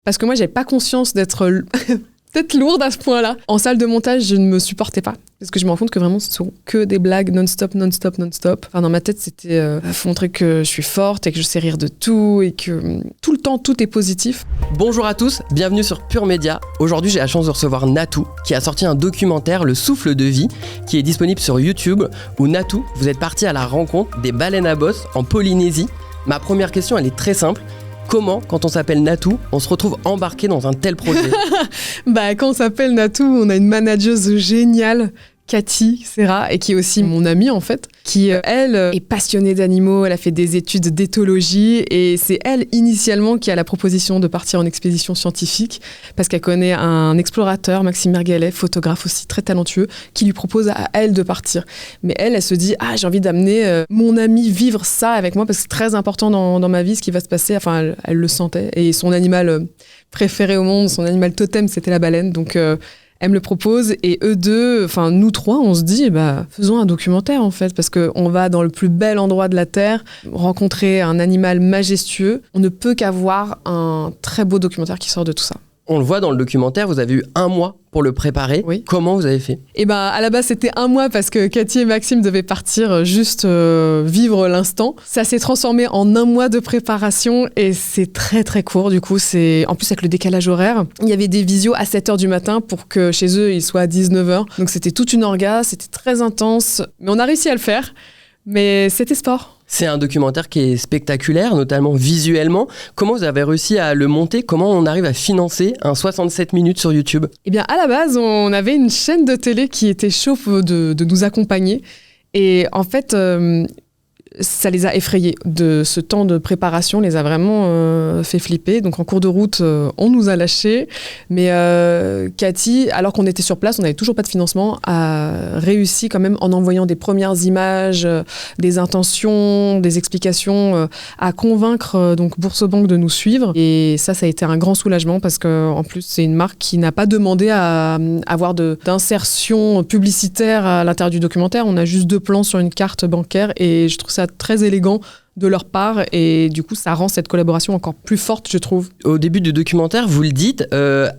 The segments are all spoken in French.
Parce que moi, j'avais pas conscience d'être peut-être lourde à ce point-là. En salle de montage, je ne me supportais pas. Parce que je me rends compte que vraiment, ce sont que des blagues non-stop. Enfin, dans ma tête, c'était faut montrer que je suis forte et que je sais rire de tout et que tout le temps, tout est positif. Bonjour à tous, bienvenue sur Pure Média. Aujourd'hui, j'ai la chance de recevoir Natou, qui a sorti un documentaire, Le Souffle de Vie, qui est disponible sur YouTube, où Natou, vous êtes parti à la rencontre des baleines à bosse en Polynésie. Ma première question, elle est très simple. Comment, quand on s'appelle Natou, on se retrouve embarqué dans un tel projet ? Quand on s'appelle Natou, on a une manageuse géniale, Cathy Serra, et qui est aussi mon amie en fait, qui elle est passionnée d'animaux, elle a fait des études d'éthologie et c'est elle initialement qui a la proposition de partir en expédition scientifique parce qu'elle connaît un explorateur, Maxime Mergalet, photographe aussi très talentueux, qui lui propose à elle de partir. Mais elle se dit j'ai envie d'amener mon ami vivre ça avec moi parce que c'est très important dans ma vie ce qui va se passer. Enfin, elle le sentait et son animal préféré au monde, son animal totem, c'était la baleine. Donc elle me le propose et eux deux, enfin nous trois, on se dit faisons un documentaire en fait parce qu'on va dans le plus bel endroit de la Terre rencontrer un animal majestueux. On ne peut qu'avoir un très beau documentaire qui sort de tout ça. On le voit dans le documentaire, vous avez eu 1 mois pour le préparer. Oui. Comment vous avez fait ? À la base, c'était 1 mois parce que Cathy et Maxime devaient partir juste vivre l'instant. Ça s'est transformé en 1 mois de préparation et c'est très très court. Du coup, en plus avec le décalage horaire, il y avait des visios à 7h du matin pour que chez eux, il soit à 19h. Donc c'était toute une orga, c'était très intense. Mais on a réussi à le faire. Mais c'était sport. C'est un documentaire qui est spectaculaire, notamment visuellement. Comment vous avez réussi à le monter ? Comment on arrive à financer un 67 minutes sur YouTube ? À la base, on avait une chaîne de télé qui était chaud de nous accompagner. Et en fait, ça les a effrayés. De ce temps de préparation les a vraiment fait flipper. Donc en cours de route, on nous a lâchés. Mais Cathy, alors qu'on était sur place, on n'avait toujours pas de financement, a réussi quand même en envoyant des premières images, des intentions, des explications, à convaincre donc Boursorama de nous suivre. Et ça a été un grand soulagement parce qu'en plus, c'est une marque qui n'a pas demandé à avoir d'insertion publicitaire à l'intérieur du documentaire. On a juste 2 plans sur une carte bancaire et je trouve ça très élégant de leur part et du coup ça rend cette collaboration encore plus forte, je trouve. Au début du documentaire, vous le dites,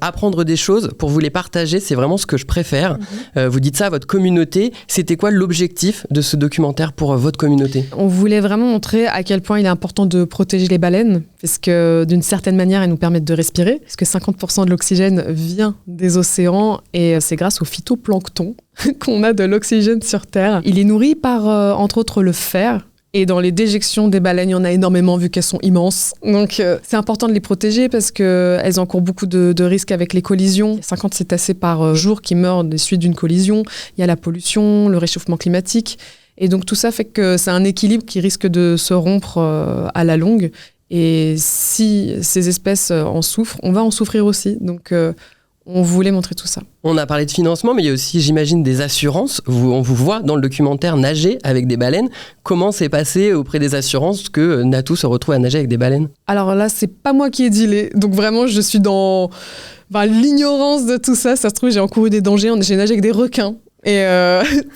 apprendre des choses pour vous les partager, c'est vraiment ce que je préfère. Vous dites ça à votre communauté. C'était quoi l'objectif de ce documentaire pour votre communauté ? On voulait vraiment montrer à quel point il est important de protéger les baleines parce que d'une certaine manière, elles nous permettent de respirer parce que 50% de l'oxygène vient des océans et c'est grâce au phytoplancton qu'on a de l'oxygène sur Terre. Il est nourri par, entre autres, le fer. Et dans les déjections des baleines, il y en a énormément vu qu'elles sont immenses. Donc c'est important de les protéger parce qu'elles encourent beaucoup de risques avec les collisions. Il y a 50 cétacés par jour qui meurent des suites d'une collision. Il y a la pollution, le réchauffement climatique. Et donc tout ça fait que c'est un équilibre qui risque de se rompre à la longue. Et si ces espèces en souffrent, on va en souffrir aussi. Donc on voulait montrer tout ça. On a parlé de financement, mais il y a aussi, j'imagine, des assurances. On vous voit dans le documentaire nager avec des baleines. Comment s'est passé auprès des assurances que Natou se retrouve à nager avec des baleines ? Alors là, c'est pas moi qui ai dealé. Donc vraiment, je suis dans l'ignorance de tout ça. Ça se trouve, j'ai encouru des dangers. J'ai nagé avec des requins. Et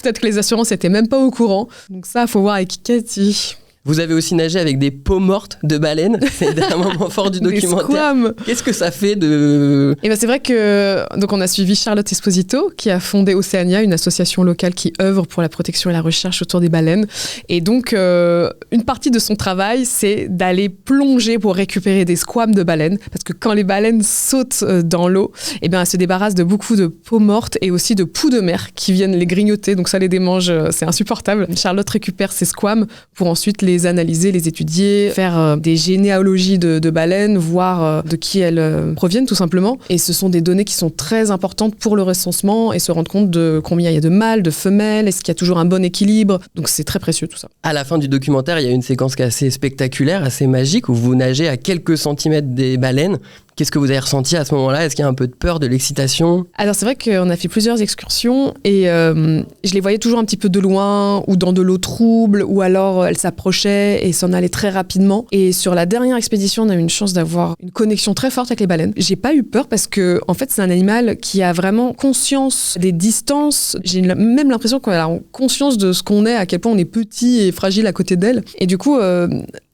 peut-être que les assurances n'étaient même pas au courant. Donc ça, il faut voir avec Cathy. Vous avez aussi nagé avec des peaux mortes de baleines. C'est un moment fort du documentaire. Des squames. Qu'est-ce que ça fait de... C'est vrai que donc on a suivi Charlotte Esposito qui a fondé Océania, une association locale qui œuvre pour la protection et la recherche autour des baleines. Et donc une partie de son travail, c'est d'aller plonger pour récupérer des squames de baleines. Parce que quand les baleines sautent dans l'eau, elles se débarrassent de beaucoup de peaux mortes et aussi de poux de mer qui viennent les grignoter. Donc ça les démange, c'est insupportable. Charlotte récupère ces squames pour ensuite les analyser, les étudier, faire des généalogies de baleines, voir de qui elles proviennent tout simplement. Et ce sont des données qui sont très importantes pour le recensement et se rendre compte de combien il y a de mâles, de femelles, est-ce qu'il y a toujours un bon équilibre. Donc c'est très précieux tout ça. À la fin du documentaire, il y a une séquence qui est assez spectaculaire, assez magique, où vous nagez à quelques centimètres des baleines. Qu'est-ce que vous avez ressenti à ce moment-là ? Est-ce qu'il y a un peu de peur, de l'excitation ? Alors c'est vrai qu'on a fait plusieurs excursions et je les voyais toujours un petit peu de loin ou dans de l'eau trouble ou alors elles s'approchaient et s'en allaient très rapidement. Et sur la dernière expédition, on a eu une chance d'avoir une connexion très forte avec les baleines. J'ai pas eu peur parce que en fait c'est un animal qui a vraiment conscience des distances. J'ai même l'impression qu'elle a conscience de ce qu'on est, à quel point on est petit et fragile à côté d'elle. Et du coup,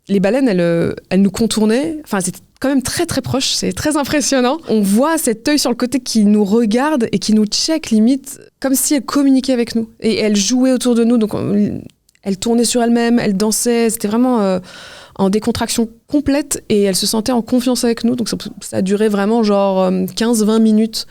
les baleines, elles nous contournaient. Enfin, c'était quand même très très proche, c'est très impressionnant. On voit cet œil sur le côté qui nous regarde et qui nous check limite comme si elle communiquait avec nous. Et elle jouait autour de nous, donc elle tournait sur elle-même, elle dansait, c'était vraiment en décontraction complète et elle se sentait en confiance avec nous. Donc ça a duré vraiment genre 15-20 minutes.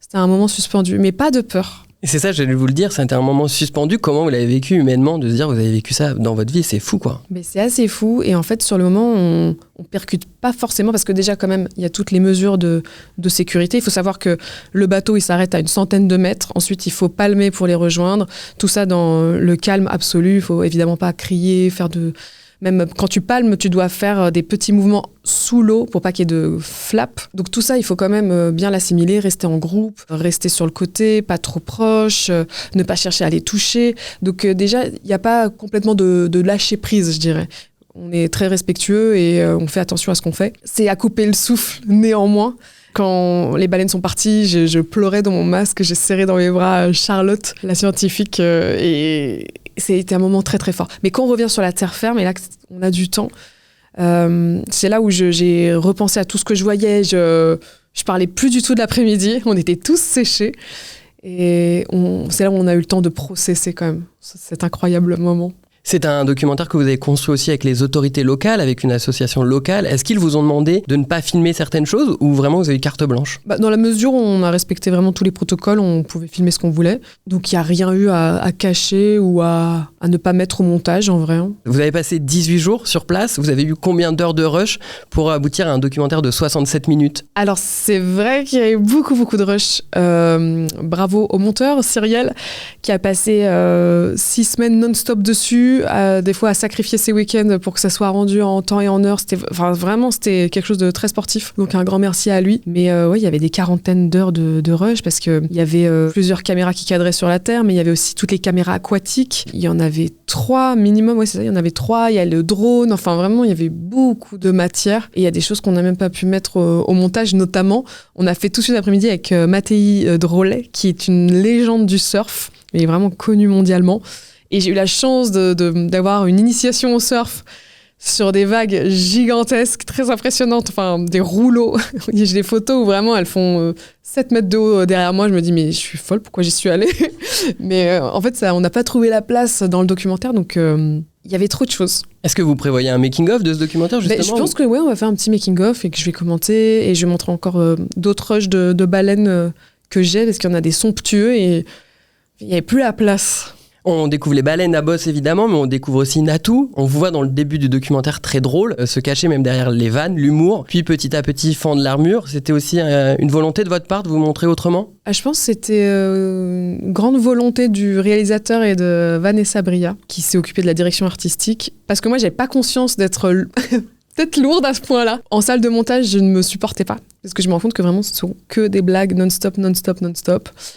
C'était un moment suspendu, mais pas de peur. Et c'est ça, j'allais vous le dire, c'était un moment suspendu. Comment vous l'avez vécu humainement, de se dire vous avez vécu ça dans votre vie, c'est fou quoi. Mais c'est assez fou et en fait sur le moment on percute pas forcément parce que déjà quand même il y a toutes les mesures de sécurité. Il faut savoir que le bateau il s'arrête à une centaine de mètres, ensuite il faut palmer pour les rejoindre. Tout ça dans le calme absolu, il faut évidemment pas crier, même quand tu palmes, tu dois faire des petits mouvements sous l'eau pour pas qu'il y ait de flap. Donc tout ça, il faut quand même bien l'assimiler, rester en groupe, rester sur le côté, pas trop proche, ne pas chercher à les toucher. Donc déjà, il n'y a pas complètement de lâcher prise, je dirais. On est très respectueux et on fait attention à ce qu'on fait. C'est à couper le souffle, néanmoins. Quand les baleines sont parties, je pleurais dans mon masque, j'ai serré dans mes bras Charlotte, la scientifique, et c'était un moment très très fort. Mais quand on revient sur la terre ferme, et là on a du temps, c'est là où j'ai repensé à tout ce que je voyais. Je parlais plus du tout de l'après-midi, on était tous séchés. Et c'est là où on a eu le temps de processer quand même cet incroyable moment. C'est un documentaire que vous avez construit aussi avec les autorités locales, avec une association locale. Est-ce qu'ils vous ont demandé de ne pas filmer certaines choses ou vraiment vous avez eu carte blanche ? Dans la mesure où on a respecté vraiment tous les protocoles, on pouvait filmer ce qu'on voulait. Donc il n'y a rien eu à cacher ou à ne pas mettre au montage en vrai. Vous avez passé 18 jours sur place. Vous avez eu combien d'heures de rush pour aboutir à un documentaire de 67 minutes ? Alors c'est vrai qu'il y a eu beaucoup de rush. Bravo au monteur Cyrielle qui a passé 6 semaines non-stop dessus. Des fois à sacrifier ses week-ends pour que ça soit rendu en temps et en heure. C'était quelque chose de très sportif. Donc un grand merci à lui. Mais il y avait des quarantaines d'heures de rush parce qu'il y avait plusieurs caméras qui cadraient sur la terre, mais il y avait aussi toutes les caméras aquatiques. Il y en avait 3 minimum, c'est ça, il y en avait 3. Il y a le drone, enfin vraiment, il y avait beaucoup de matière. Et il y a des choses qu'on n'a même pas pu mettre au montage, notamment, on a fait tout une après-midi avec Mattei Drolet, qui est une légende du surf. Il est vraiment connu mondialement. Et j'ai eu la chance d'avoir une initiation au surf sur des vagues gigantesques, très impressionnantes, enfin des rouleaux. J'ai des photos où vraiment elles font 7 mètres de haut derrière moi. Je me dis mais je suis folle, pourquoi j'y suis allée ? Mais en fait, on n'a pas trouvé la place dans le documentaire, donc il y avait trop de choses. Est-ce que vous prévoyez un making-of de ce documentaire justement ? Je pense que oui, on va faire un petit making-of et que je vais commenter et je vais montrer encore d'autres rushs de baleines que j'ai parce qu'il y en a des somptueux et il n'y avait plus la place. On découvre les baleines à bosse évidemment, mais on découvre aussi Natou. On vous voit dans le début du documentaire très drôle, se cacher même derrière les vannes, l'humour, puis petit à petit fendre l'armure. C'était aussi une volonté de votre part de vous montrer autrement ? Je pense que c'était une grande volonté du réalisateur et de Vanessa Bria, qui s'est occupée de la direction artistique. Parce que moi, j'avais pas conscience d'être peut-être lourde à ce point-là. En salle de montage, je ne me supportais pas. Parce que je me rends compte que vraiment, ce sont que des blagues non-stop.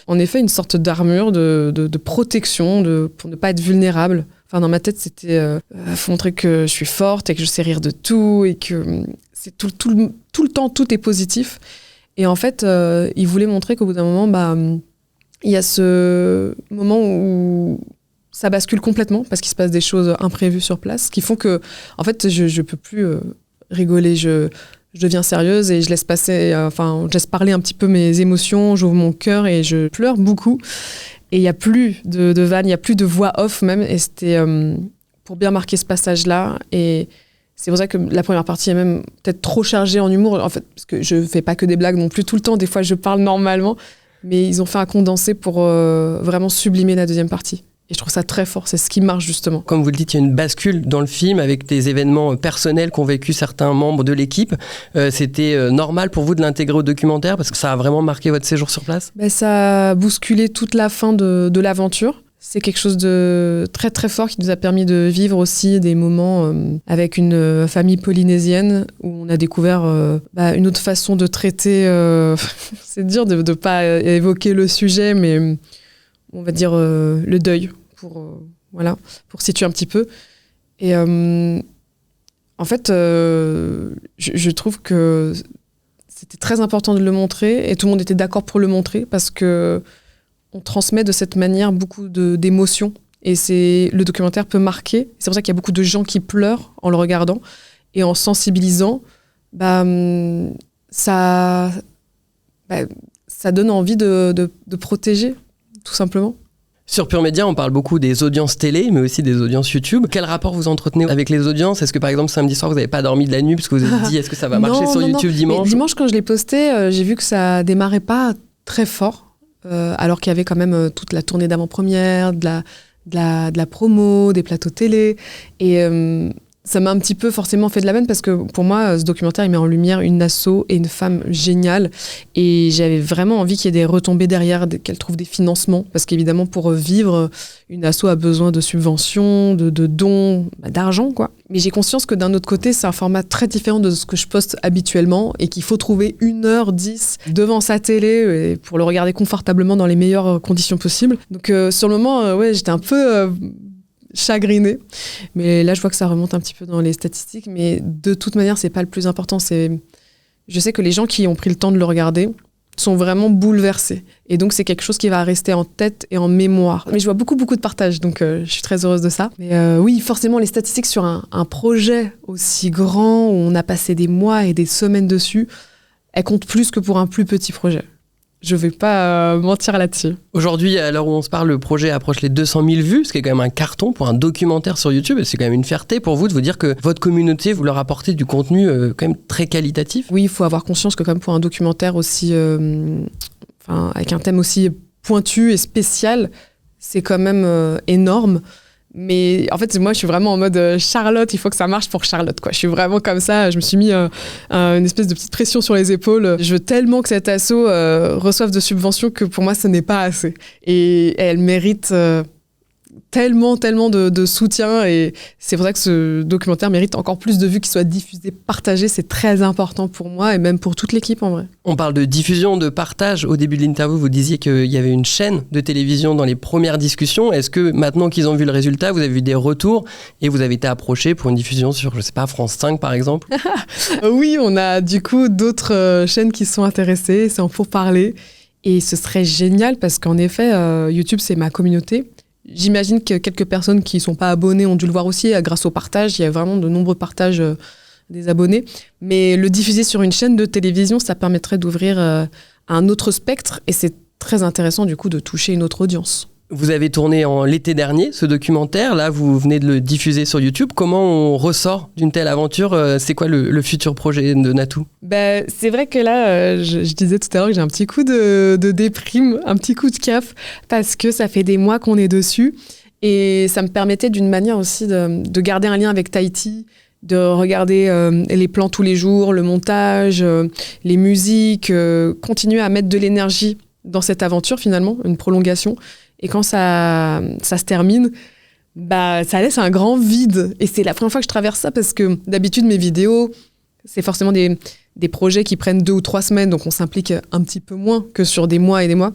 En effet, une sorte d'armure, de protection, pour ne pas être vulnérable. Enfin, dans ma tête, c'était faut montrer que je suis forte et que je sais rire de tout et que c'est tout le temps, tout est positif. Et en fait, il voulait montrer qu'au bout d'un moment, il y a ce moment où ça bascule complètement parce qu'il se passe des choses imprévues sur place qui font que, en fait, je peux plus rigoler. Je deviens sérieuse et je laisse parler un petit peu mes émotions, j'ouvre mon cœur et je pleure beaucoup. Et il n'y a plus de vannes, il n'y a plus de voix off même. Et c'était pour bien marquer ce passage-là. Et c'est pour ça que la première partie est même peut-être trop chargée en humour, en fait, parce que je ne fais pas que des blagues non plus tout le temps. Des fois, je parle normalement. Mais ils ont fait un condensé pour vraiment sublimer la deuxième partie. Et je trouve ça très fort, c'est ce qui marche justement. Comme vous le dites, il y a une bascule dans le film avec des événements personnels qu'ont vécu certains membres de l'équipe. C'était normal pour vous de l'intégrer au documentaire parce que ça a vraiment marqué votre séjour sur place ? Ça a bousculé toute la fin de l'aventure. C'est quelque chose de très très fort qui nous a permis de vivre aussi des moments avec une famille polynésienne où on a découvert une autre façon de traiter. C'est dur de ne pas évoquer le sujet, mais on va dire le deuil. Pour situer un petit peu. Et en fait, je trouve que c'était très important de le montrer et tout le monde était d'accord pour le montrer parce que on transmet de cette manière beaucoup d'émotions et le documentaire peut marquer. C'est pour ça qu'il y a beaucoup de gens qui pleurent en le regardant et en sensibilisant. ça donne envie de protéger, tout simplement. Sur Pure Média, on parle beaucoup des audiences télé, mais aussi des audiences YouTube. Quel rapport vous entretenez avec les audiences ? Est-ce que par exemple samedi soir, vous n'avez pas dormi de la nuit parce que vous vous êtes dit est-ce que ça va marcher sur YouTube dimanche ? Mais dimanche, quand je l'ai posté, j'ai vu que ça démarrait pas très fort, alors qu'il y avait quand même toute la tournée d'avant-première, de la promo, des plateaux télé. Et ça m'a un petit peu forcément fait de la peine parce que pour moi, ce documentaire, il met en lumière une asso et une femme géniale. Et j'avais vraiment envie qu'il y ait des retombées derrière, qu'elle trouve des financements. Parce qu'évidemment, pour vivre, une asso a besoin de subventions, de dons, d'argent, quoi. Mais j'ai conscience que d'un autre côté, c'est un format très différent de ce que je poste habituellement et qu'il faut trouver 1h10 devant sa télé pour le regarder confortablement dans les meilleures conditions possibles. Donc sur le moment, j'étais un peu... chagrinée, mais là je vois que ça remonte un petit peu dans les statistiques, mais de toute manière c'est pas le plus important. Je sais que les gens qui ont pris le temps de le regarder sont vraiment bouleversés, et donc c'est quelque chose qui va rester en tête et en mémoire. Mais je vois beaucoup de partages, donc je suis très heureuse de ça. Mais oui, forcément les statistiques sur un projet aussi grand où on a passé des mois et des semaines dessus, elles comptent plus que pour un plus petit projet. Je vais pas mentir là-dessus. Aujourd'hui, à l'heure où on se parle, le projet approche les 200 000 vues, ce qui est quand même un carton pour un documentaire sur YouTube. Et c'est quand même une fierté pour vous de vous dire que votre communauté, vous leur apportez du contenu quand même très qualitatif. Oui, il faut avoir conscience que quand même pour un documentaire aussi, avec un thème aussi pointu et spécial, c'est quand même énorme. Mais en fait, moi, je suis vraiment en mode Charlotte, il faut que ça marche pour Charlotte, quoi. Je suis vraiment comme ça. Je me suis mis une espèce de petite pression sur les épaules. Je veux tellement que cet asso reçoive de subventions que pour moi, ce n'est pas assez. Et elle mérite tellement de soutien. Et c'est pour ça que ce documentaire mérite encore plus de vues, qu'il soit diffusé, partagé. C'est très important pour moi et même pour toute l'équipe, en vrai. On parle de diffusion, de partage. Au début de l'interview, vous disiez qu'il y avait une chaîne de télévision dans les premières discussions. Est-ce que maintenant qu'ils ont vu le résultat, vous avez vu des retours et vous avez été approché pour une diffusion sur, je sais pas, France 5 par exemple ? Oui, on a du coup d'autres chaînes qui sont intéressées. C'est en pourparlers. Et ce serait génial parce qu'en effet, YouTube, c'est ma communauté. J'imagine que quelques personnes qui ne sont pas abonnées ont dû le voir aussi grâce au partage. Il y a vraiment de nombreux partages des abonnés. Mais le diffuser sur une chaîne de télévision, ça permettrait d'ouvrir un autre spectre. Et c'est très intéressant du coup de toucher une autre audience. Vous avez tourné l'été dernier ce documentaire. Là, vous venez de le diffuser sur YouTube. Comment on ressort d'une telle aventure ? C'est quoi le futur projet de Natou ? C'est vrai que là, je disais tout à l'heure que j'ai un petit coup de déprime, un petit coup de caf, parce que ça fait des mois qu'on est dessus. Et ça me permettait d'une manière aussi de garder un lien avec Tahiti, de regarder les plans tous les jours, le montage, les musiques, continuer à mettre de l'énergie dans cette aventure finalement, une prolongation. Et quand ça se termine, ça laisse un grand vide. Et c'est la première fois que je traverse ça parce que d'habitude, mes vidéos, c'est forcément des projets qui prennent 2 ou 3 semaines. Donc, on s'implique un petit peu moins que sur des mois et des mois.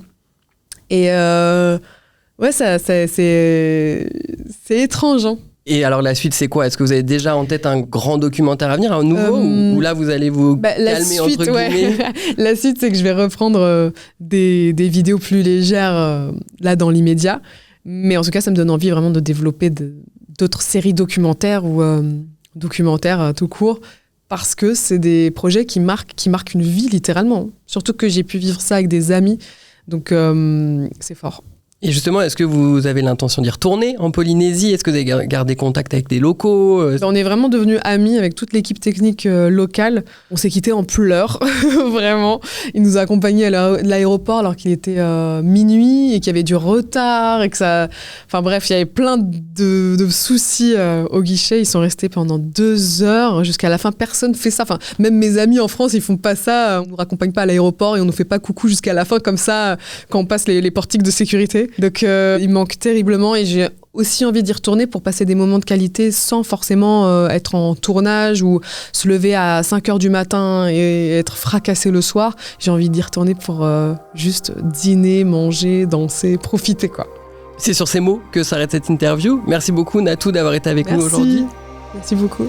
Et c'est étrange, hein. Et alors la suite, c'est quoi ? Est-ce que vous avez déjà en tête un grand documentaire à venir, un nouveau, ou là vous allez vous calmer entre guillemets ? La suite, c'est que je vais reprendre des vidéos plus légères là dans l'immédiat. Mais en tout cas, ça me donne envie vraiment de développer d'autres séries documentaires ou documentaires tout court, parce que c'est des projets qui marquent une vie littéralement. Surtout que j'ai pu vivre ça avec des amis, donc c'est fort. Et justement, est-ce que vous avez l'intention d'y retourner en Polynésie ? Est-ce que vous avez gardé contact avec des locaux ? On est vraiment devenus amis avec toute l'équipe technique locale. On s'est quittés en pleurs, vraiment. Il nous a accompagnés à l'aéroport alors qu'il était minuit et qu'il y avait du retard. Et que ça... Enfin bref, il y avait plein de soucis au guichet. Ils sont restés pendant 2 heures. Jusqu'à la fin, personne ne fait ça. Enfin, même mes amis en France, ils font pas ça. On ne nous raccompagne pas à l'aéroport et on ne nous fait pas coucou jusqu'à la fin comme ça quand on passe les portiques de sécurité. Donc il manque terriblement et j'ai aussi envie d'y retourner pour passer des moments de qualité sans forcément être en tournage ou se lever à 5h du matin et être fracassé le soir. J'ai envie d'y retourner pour juste dîner, manger, danser, profiter, quoi. C'est sur ces mots que s'arrête cette interview. Merci beaucoup Natou d'avoir été avec nous aujourd'hui. Merci beaucoup.